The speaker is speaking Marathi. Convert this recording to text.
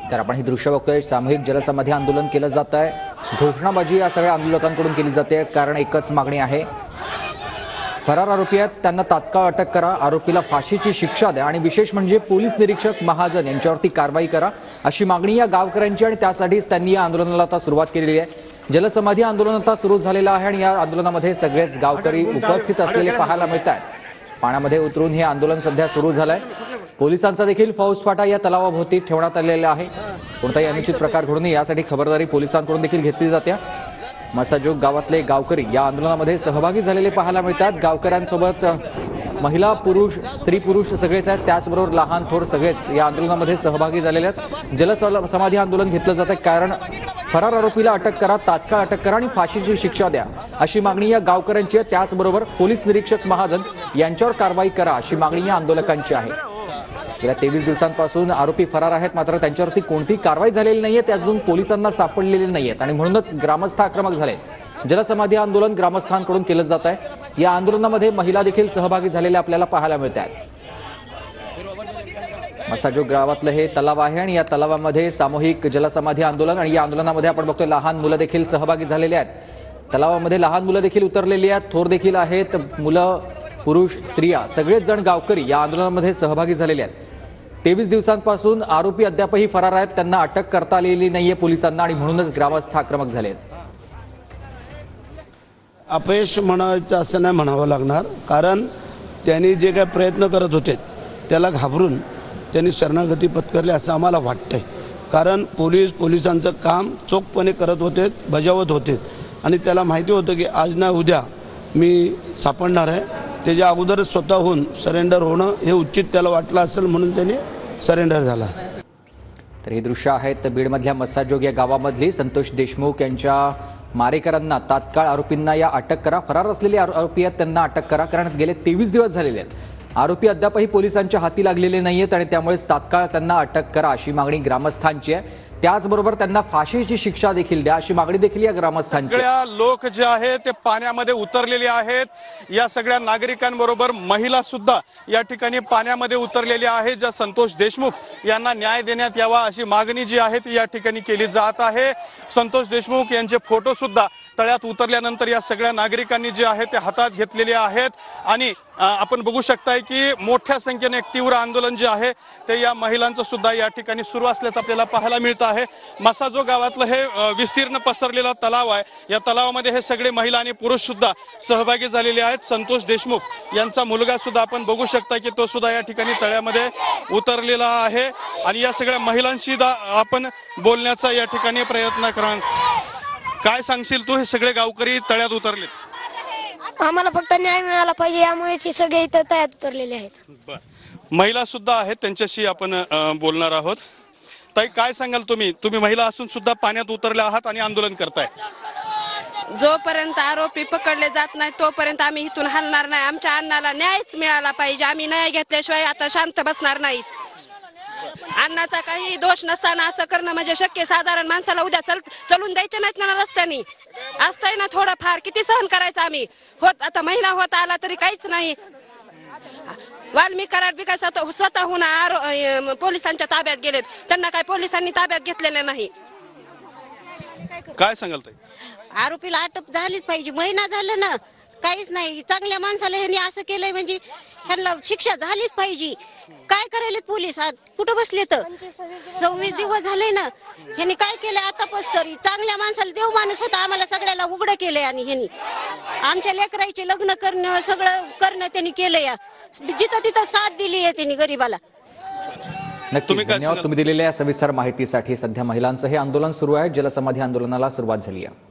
तर आपण ही दृश्य बघतोय, सामूहिक जलसमाधी आंदोलन केलं जात आहे। घोषणाबाजी या सगळ्या आंदोलकांकडून केली जाते, कारण एकच मागणी आहे, फरार आरोपी आहेत त्यांना तात्काळ अटक करा, आरोपीला फाशीची शिक्षा द्या आणि विशेष म्हणजे पोलीस निरीक्षक महाजन यांच्यावरती कारवाई करा, अशी मागणी या गावकऱ्यांची आणि त्यासाठीच त्यांनी या आंदोलनाला आता सुरुवात केलेली आहे। जलसमाधी आंदोलन आता सुरू झालेलं आहे आणि या आंदोलनामध्ये सगळेच गावकरी उपस्थित असलेले पाहायला मिळत आहेत। पाण्यामध्ये उतरून हे आंदोलन सध्या सुरू झालंय। पोलिसांचा देखील फौजफाटा या तलावाभोवती ठेवण्यात आलेला आहे। कोणताही अनुचित प्रकार घडू नये यासाठी खबरदारी पोलिसांकडून देखील घेतली जाते। मसाजोग गावातले गावकरी या आंदोलनामध्ये सहभागी झालेले पाहायला मिळतात। गावकऱ्यांसोबत महिला, पुरुष, स्त्री पुरुष सगळेच आहेत, त्याचबरोबर लहान थोर सगळेच या आंदोलनामध्ये सहभागी झालेले आहेत। जलसमाधी आंदोलन घेतलं जातं कारण फरार आरोपीला अटक करा, तात्काळ अटक करा आणि फाशीची शिक्षा द्या, अशी मागणी या गावकऱ्यांची आहे। त्याचबरोबर पोलीस निरीक्षक महाजन यांच्यावर कारवाई करा, अशी मागणी या आंदोलकांची आहे। गेल्या 23 दिवसांपासून आरोपी फरार आहेत, मात्र त्यांच्यावरती कोणतीही कारवाई झालेली नाहीये, ते अजून पोलिसांना सापडलेले नाहीयेत आणि म्हणूनच ग्रामस्थ आक्रमक झालेत। जलसमाधी आंदोलन ग्रामस्थांकडून केलं जात आहे। या आंदोलनामध्ये महिला देखील सहभागी झालेल्या आपल्याला पाहायला मिळत आहेत। मसाजोग गावातलं हे तलाव आहे आणि या तलावामध्ये सामूहिक जलसमाधी आंदोलन आणि या आंदोलनामध्ये आपण बघतोय लहान मुलं देखील सहभागी झालेले आहेत। तलावामध्ये लहान मुलं देखील उतरलेली आहेत, थोर देखील आहेत, मुलं, पुरुष, स्त्रिया सगळेच जण गावकरी या आंदोलनामध्ये सहभागी झालेले आहेत। 23 दिवसांपासून आरोपी अद्यापही फरार आहेत, त्यांना अटक करता आलेली नाहीये पोलिसांना आणि म्हणूनच ग्रामस्थ आक्रमक झालेत। अपयश म्हणायचं असं नाही म्हणावं लागणार, कारण त्यांनी जे काही प्रयत्न करत होते त्याला घाबरून त्यांनी शरणागती पत्करली असं आम्हाला वाटतंय। कारण पोलिसांचं काम चोखपणे करत होते, बजावत होते आणि त्याला माहिती होतं की आज ना उद्या मी सापडणार आहे। त्याच्या अगोदर स्वतःहून सरेंडर होणं हे उचित त्याला वाटलं असेल म्हणून त्याने सरेंडर झाला। तर ही दृश्य आहेत बीडमधल्या मसाजोग या गावामधली। संतोष देशमुख यांच्या मारेकरांना तात्काळ आरोपींना या अटक करा, फरार असलेले आरोपी आहेत त्यांना अटक करा, कारण गेले 23 दिवस झालेले आहेत, आरोपी अद्यापही पोलिसांच्या हाती लागलेले नाहीयेत आणि त्यामुळेच तात्काळ त्यांना अटक करा, अशी मागणी ग्रामस्थांची आहे। त्याचबरोबर त्यांना फाशीची शिक्षा देखील द्या, अशी मागणी देखील या ग्रामस्थांची आहे। सगळ्या लोक जे आहेत ते पाण्यामध्ये उतरलेले आहेत। या सगळ्या नागरिकांबरोबर महिला सुद्धा या ठिकाणी पाण्यामध्ये उतरलेली आहे। ज्या संतोष देशमुख यांना न्याय देण्यात यावा अशी मागणी जी आहे ती या ठिकाणी केली जात आहे। संतोष देशमुख यांचे फोटो सुद्धा तळ्यात उतरल्यानंतर या सगळ्या नागरिकांनी जे आहे ते हातात घेतलेले आहेत आणि आपण बघू शकताय की मोठ्या संख्येने एक तीव्र आंदोलन जे आहे ते या महिलांचं सुद्धा या ठिकाणी सुरू असल्याचं आपल्याला पाहायला मिळतं आहे। मसाजो गावातलं हे विस्तीर्ण पसरलेला तलाव आहे। या तलावामध्ये हे सगळे महिला आणि पुरुष सुद्धा सहभागी झालेले आहेत। संतोष देशमुख यांचा मुलगा सुद्धा आपण बघू शकता की तो सुद्धा या ठिकाणी तळ्यामध्ये उतरलेला आहे आणि या सगळ्या महिलांशी आपण बोलण्याचा या ठिकाणी प्रयत्न करा। काय सांगशील तू, हे सगळे गावकरी तळ्यात उतरले? आम्हाला फक्त न्याय मिळाला पाहिजे, यामुळे सगळे इथं तळ्यात उतरलेले आहेत। महिला सुद्धा आहेत, त्यांच्याशी आपण बोलणार आहोत। ताई, काय सांगाल तुम्ही महिला असून सुद्धा पाण्यात उतरले आहात आणि आंदोलन करताय? जोपर्यंत आरोपी पकडले जात नाही तोपर्यंत आम्ही इथून हलणार नाही। आमच्या अण्णाला न्यायच मिळाला पाहिजे, आम्ही न्याय घेतल्याशिवाय आता शांत बसणार नाहीत। अण्णाचा काही दोष नसताना असं करणं म्हणजे शक्य, साधारण माणसाला उद्या चलून द्यायचे नाहीत ना रस्त्यानी, असतंय ना थोडंफार, किती सहन करायचं आम्ही। आता महिना होत आला तरी काहीच नाही। वाल्मिक कराड बी काय स्वतःहून पोलिसांच्या ताब्यात गेलेत, त्यांना काय पोलिसांनी ताब्यात घेतलेले नाही। काय सांगाल ताई? आरोपीला अटक झालीच पाहिजे, महिना झाला ना काहीच नाही। चांगल्या माणसाला ह्यांनी असं केलंय म्हणजे ह्यांना शिक्षा झालीच पाहिजे। काय करायलेत पोलीस, कुठं बसले तर 26 दिवस झाले ना, ह्यांनी काय केलंय आतापास तरी? चांगल्या माणसाला देव माणूस होता, आम्हाला सगळ्याला उघडं केलंय आणि ह्यांनी आमच्या लेकराचे लग्न करणं सगळं करणं त्यांनी केलंय, जिथं तिथं साथ दिली आहे त्यांनी गरीबाला। नक्कीच धन्यवाद तुम्ही दिलेल्या सविस्तर माहितीसाठी। सध्या महिलांचं हे आंदोलन सुरू आहे, जलसमाधी आंदोलनाला सुरुवात झाली आहे।